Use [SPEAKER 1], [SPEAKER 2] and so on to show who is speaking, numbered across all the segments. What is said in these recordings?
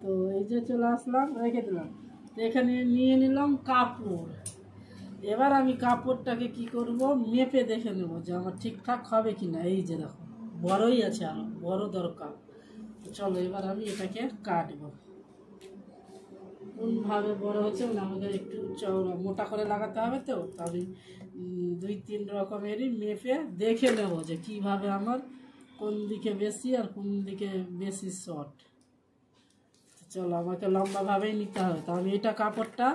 [SPEAKER 1] তো এই যে চলে আসলাম, রেখে দিলাম। তো এখানে নিয়ে নিলাম কাপড়। এবার আমি কাপড়টাকে কি করব, মেপে দেখে নেব যে আমার ঠিকঠাক হবে কি না। এই যে দেখো বড়ই আছে, আরো বড় দরকার। তো চলো এবার আমি এটাকে কাটবো। কোনভাবে বড় হচ্ছে, মানে আমাদের একটু চওড়া মোটা করে লাগাতে হবে। তো আমি 2-3 রকমেরই মেপে দেখে নেব যে কিভাবে আমার কোন দিকে বেশি আর কোন দিকে বেশি শর্ট। চলো আমাকে লম্বাভাবেই নিতে হবে। তো আমি এটা কাপড়টা,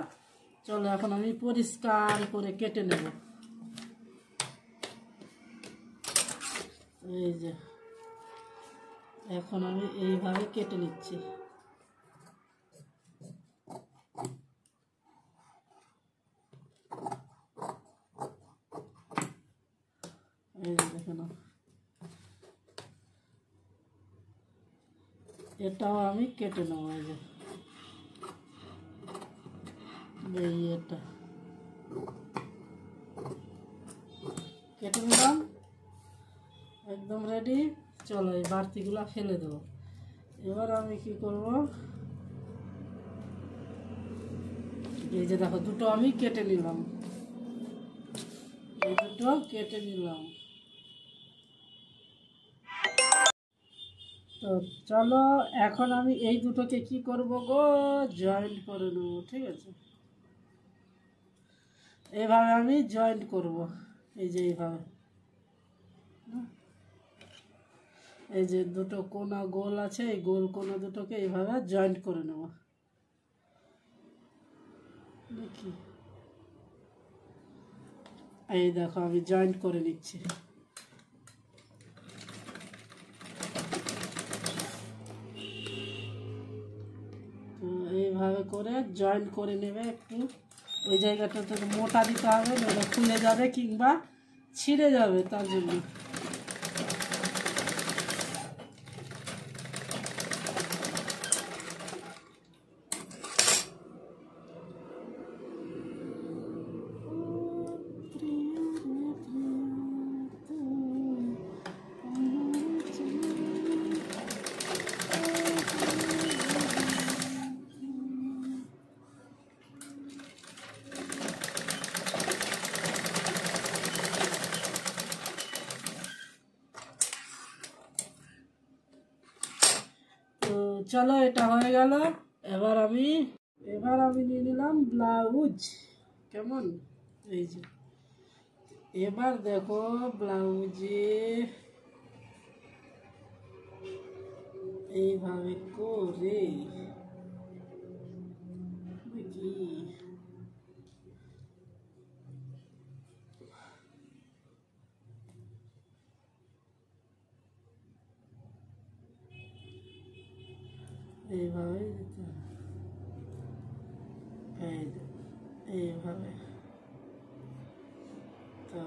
[SPEAKER 1] চলো এখন আমি পরিষ্কার করে কেটে নেব। এই যে এখন আমি এইভাবে কেটে নিচ্ছি। এই যে দেখে নাও, এটাও আমি কেটে নেব। এই যে এটা কেটে নিলাম, একদম রেডি। চলো এই বাড়তিগুলো ফেলে দেবো। এবার আমি কি করব, এই যে দেখো দুটো আমি কেটে নিলাম, এই দুটো কেটে নিলাম। তো চলো এখন আমি এই দুটোকে কি করব গো, জয়েন্ট করে নেবো। ঠিক আছে, এইভাবে আমি জয়েন্ট করব। এই যে এইভাবে, এই যে দুটো কোনা গোল আছে, এই গোল কোনা দুটোকে এইভাবে জয়েন্ট করে নেব। দেখি, এই দেখো আমি জয়েন্ট করে নিচ্ছি। তো এইভাবে করে জয়েন্ট করে নেবে। একটু ওই জায়গাটাতে মোটা দিতে হবে, নইলে খুলে যাবে কিংবা ছিঁড়ে যাবে, তার জন্য। তো চলো এটা হয়ে গেল। এবার আমি নিয়ে নিলাম ব্লাউজ। কেমন, এই যে এবার দেখো ব্লাউজে এইভাবে করে দেখি, এইভাবে দিতে হবে। এইভাবে। তো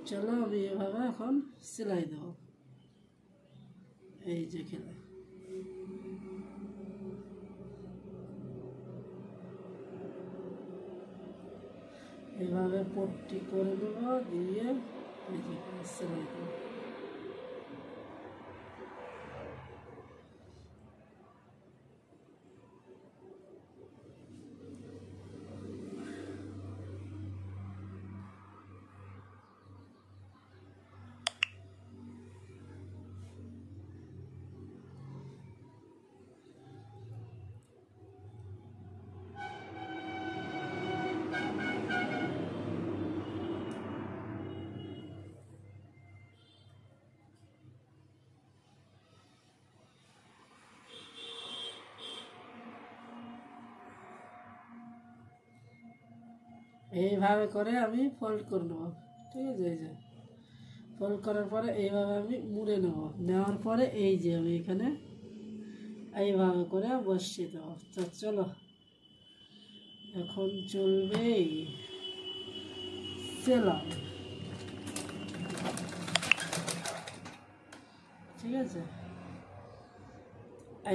[SPEAKER 1] চলো আমি এভাবে এখন সেলাই দেবো। এই যে খেলা, এভাবে পট্টি করে দেবো, দিয়ে এই যে সেলাই দেবো। এইভাবে করে আমি ফোল্ড করে নেবো। ঠিক আছে, এই যে ফোল্ড করার পরে এইভাবে আমি মুড়ে নেব। নেওয়ার পরে এই যে আমি এখানে এইভাবে করে বসিয়ে দেবো। তো চলো এখন চলবে সেলাই। ঠিক আছে,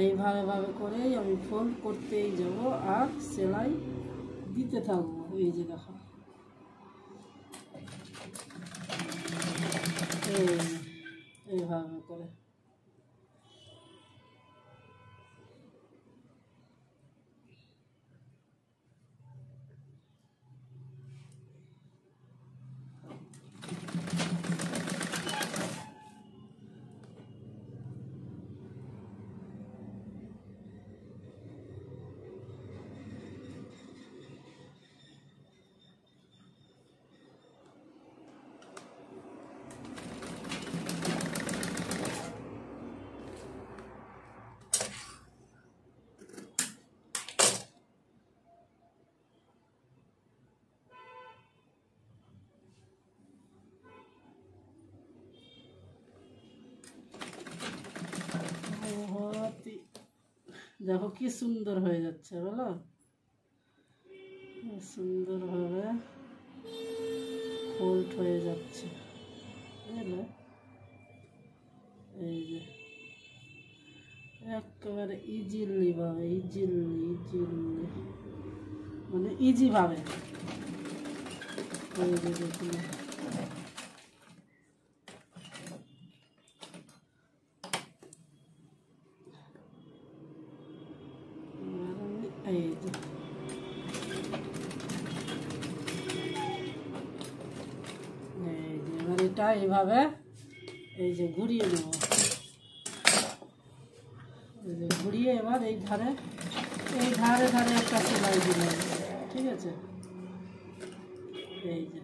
[SPEAKER 1] এইভাবে করেই আমি ফোল্ড করতেই যাব আর সেলাই দিতে থাকবো। এই যে দেখো, এইভাবে করে দেখো কি সুন্দর হয়ে যাচ্ছে বলো, সুন্দরভাবে ফোল্ড হয়ে যাচ্ছে, বুঝলে? এই যে একেবারে ইজিলি ভাবে, মানে ইজি ভাবে। এই যে দেখুন, এই যে এবার এটা এইভাবে এই যে ঘুরিয়ে নেব, এই যে ঘুরিয়ে এবার এই ধারে ধারে একটা সেলাই দিলাম, ঠিক আছে? এই যে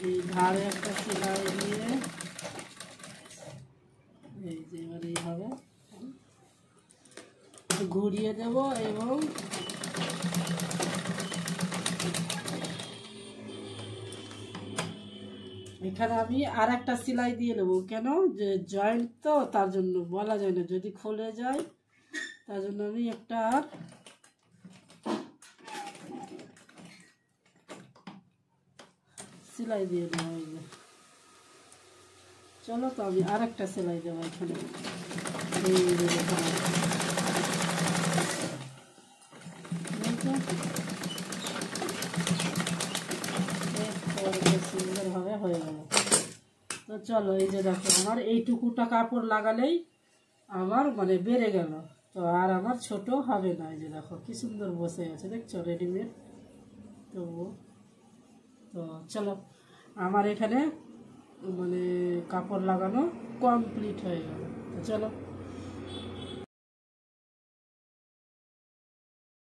[SPEAKER 1] এই ধারে একটা সেলাই দিয়ে এই যে এবার এইভাবে ঘুরিয়ে দেব এবং এখানে আমি আর একটা সেলাই দিয়ে নেবো, কেন যে জয়েন্ট তো তার জন্য বলা যায় না, যদি খুলে যায় তার জন্য আমি একটা আর সেলাই দিয়ে দেবো। চলো তো আমি আর একটা সেলাই দেবো এখানে, সুন্দরভাবে হয়ে গেল। তো চলো এই যে দেখো আমার এইটুকুটা কাপড় লাগালেই আমার মানে বেড়ে গেল, তো আর আমার ছোট হবে না। এই যে দেখো কি সুন্দর বসে আছে, দেখছো রেডিমেড। তো তো চলো আমার এখানে মানে কাপড় লাগানো কমপ্লিট হয়ে গেল, তো চলো।